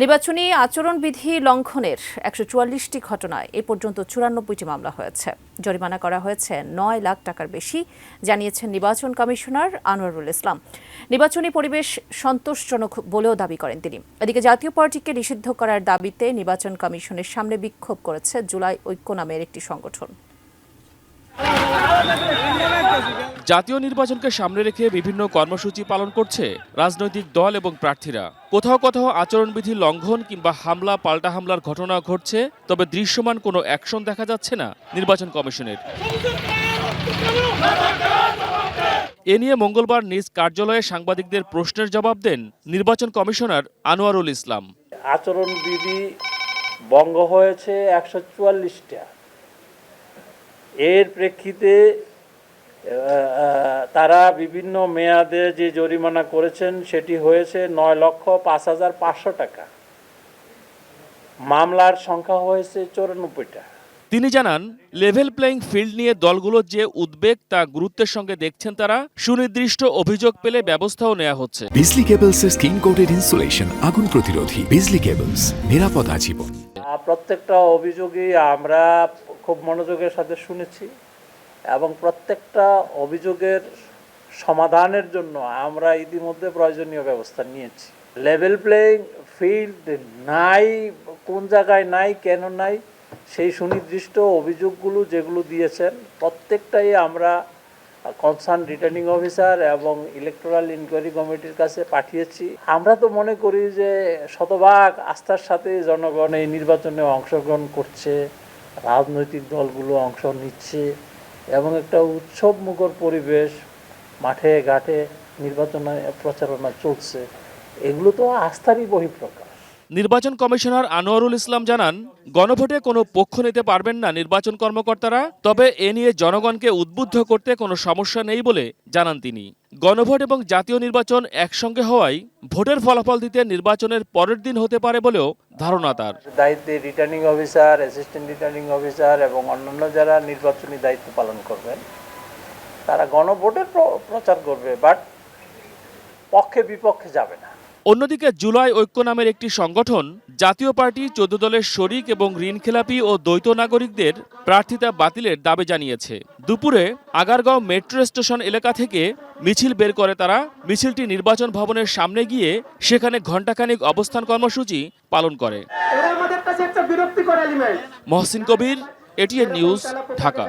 নির্বাচনী আচরণবিধি লঙ্ঘনের ১৪৪টি ঘটনায় এ পর্যন্ত ৯৪টি মামলা হয়েছে। জরিমানা করা হয়েছে ৯ লাখ টাকার বেশি, জানিয়েছেন নির্বাচন কমিশনার আনোয়ারুল ইসলাম। নির্বাচনী পরিবেশ সন্তোষজনক বলেও দাবি করেন তিনি। এদিকে জাতীয় পার্টিকে নিষিদ্ধ করার দাবিতে নির্বাচন কমিশনের সামনে বিক্ষোভ করেছে জুলাই ঐক্য নামের একটি সংগঠন। জাতীয় নির্বাচনকে সামনে রেখে বিভিন্ন কর্মসূচি পালন করছে রাজনৈতিক দল এবং প্রার্থীরা। কোথাও কোথাও আচরণবিধি লঙ্ঘন কিংবা হামলা পাল্টা হামলার ঘটনা ঘটছে, তবে দৃশ্যমান কোনো অ্যাকশন দেখা যাচ্ছে না নির্বাচন কমিশনের। এ নিয়ে মঙ্গলবার নিজ কার্যালয়ে সাংবাদিকদের প্রশ্নের জবাব দেন নির্বাচন কমিশনার আনোয়ারুল ইসলাম। আচরণবিধি ভঙ্গ হয়েছে ১৪৪টা। এর প্রেক্ষিতে তারা বিভিন্ন মেয়াদে যে জরিমানা করেছেন সেটি হয়েছে ৯,৫,৫০০ টাকা। মামলার সংখ্যা হয়েছে ৯৪টা। তিনি জানান, লেভেল প্লেইং ফিল্ড নিয়ে দলগুলোর যে উদ্বেগ তা গুরুত্বের সঙ্গে দেখছেন তারা। সুনির্দিষ্ট অভিযোগ পেলে ব্যবস্থাও নেওয়া হচ্ছে। বিজলি কেবলসের স্কিন কোটেড ইনসুলেশন আগুন প্রতিরোধী। বিজলি কেবলস, নিরাপদ আজীবন। প্রত্যেকটা অভিযোগই আমরা খুব মনোযোগের সাথে শুনেছি এবং প্রত্যেকটা অভিযোগের সমাধানের জন্য আমরা ইতিমধ্যে প্রয়োজনীয় ব্যবস্থা নিয়েছি। লেভেল প্লেইং ফিল্ড নাই, কোন জায়গায় নাই, কেন নাই, সেই সুনির্দিষ্ট অভিযোগগুলো যেগুলো দিয়েছেন প্রত্যেকটাই আমরা কনসার্ন রিটার্নিং অফিসার এবং ইলেকটোরাল ইনকোয়ারি কমিটির কাছে পাঠিয়েছি। আমরা তো মনে করি যে শতভাগ আস্থার সাথে জনগণ এই নির্বাচনে অংশগ্রহণ করছে, রাজনৈতিক দলগুলো অংশ নিচ্ছে এবং একটা উৎসবমুখর পরিবেশ, মাঠে ঘাটে নির্বাচন প্রচারণা চলছে। এগুলো তো আস্থারই বহিঃপ্রকাশ। নির্বাচন কমিশনার আনোয়ারুল ইসলাম জানান, গণভোটে কোনো পক্ষ নিতে পারবেন না নির্বাচন কর্মকর্তারা, তবে এ নিয়ে জনগণকে উদ্বুদ্ধ করতে কোনো সমস্যা নেই বলে জানান তিনি। গণভোট এবং জাতীয় নির্বাচন একসঙ্গে হওয়ায় ভোটের ফলাফল দিতে নির্বাচনের পরের দিন হতে পারে বলেও ধারণা তার। দায়িত্বে returning officer, assistant returning officer এবং অন্যান্য যারা নির্বাচনী দায়িত্ব পালন করবেন তারা গণভোটের প্রচার করবে, বাট পক্ষে বিপক্ষে যাবে না। অন্যদিকে জুলাই ঐক্য নামের একটি সংগঠন জাতীয় পার্টি ১৪ দলের শরিক এবং ঋণখেলাপি ও দ্বৈত নাগরিকদের প্রার্থিতা বাতিলের দাবি জানিয়েছে। দুপুরে আগারগাঁও মেট্রো স্টেশন এলাকা থেকে মিছিল বের করে তারা। মিছিলটি নির্বাচন ভবনের সামনে গিয়ে সেখানে ঘণ্টাখানিক অবস্থান কর্মসূচি পালন করে। মহসিন কবির, এটিএন নিউজ, ঢাকা।